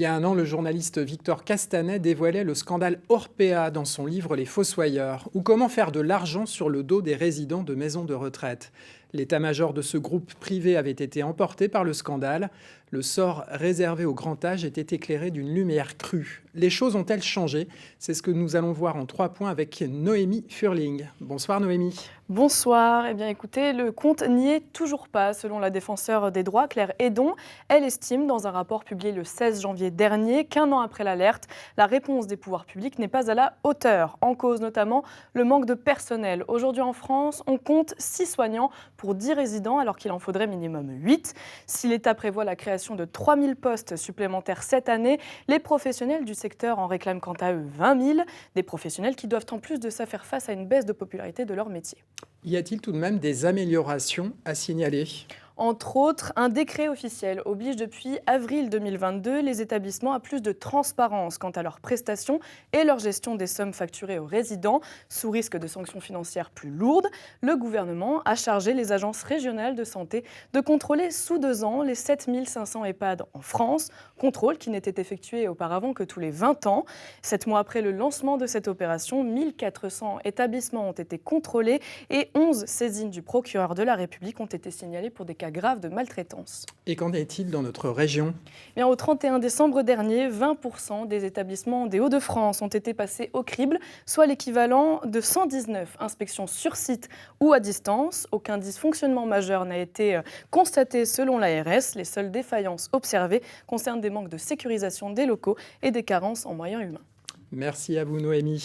Il y a un an, le journaliste Victor Castanet dévoilait le scandale Orpea dans son livre Les Fossoyeurs, ou comment faire de l'argent sur le dos des résidents de maisons de retraite. L'état-major de ce groupe privé avait été emporté par le scandale. Le sort réservé au grand âge était éclairé d'une lumière crue. Les choses ont-elles changé? C'est ce que nous allons voir en 3 points avec Noémie Furling. Bonsoir Noémie. Bonsoir. Eh bien, écoutez, le compte n'y est toujours pas, selon la défenseure des droits, Claire Hédon. Elle estime, dans un rapport publié le 16 janvier dernier, qu'un an après l'alerte, la réponse des pouvoirs publics n'est pas à la hauteur. En cause notamment le manque de personnel. Aujourd'hui en France, on compte 6 soignants pour 10 résidents, alors qu'il en faudrait minimum 8. Si l'État prévoit la création de 3000 postes supplémentaires cette année, les professionnels du secteur en réclament quant à eux 20 000. Des professionnels qui doivent en plus de ça faire face à une baisse de popularité de leur métier. Y a-t-il tout de même des améliorations à signaler? Entre autres, un décret officiel oblige depuis avril 2022 les établissements à plus de transparence quant à leurs prestations et leur gestion des sommes facturées aux résidents. Sous risque de sanctions financières plus lourdes, le gouvernement a chargé les agences régionales de santé de contrôler sous 2 ans les 7500 EHPAD en France, contrôle qui n'était effectué auparavant que tous les 20 ans. 7 mois après le lancement de cette opération, 1400 établissements ont été contrôlés et 11 saisines du procureur de la République ont été signalées pour des cas graves de maltraitance. Et qu'en est-il dans notre région? Bien, au 31 décembre dernier, 20% des établissements des Hauts-de-France ont été passés au crible, soit l'équivalent de 119 inspections sur site ou à distance. Aucun dysfonctionnement majeur n'a été constaté selon l'ARS. Les seules défaillances observées concernent des manques de sécurisation des locaux et des carences en moyens humains. Merci à vous Noémie.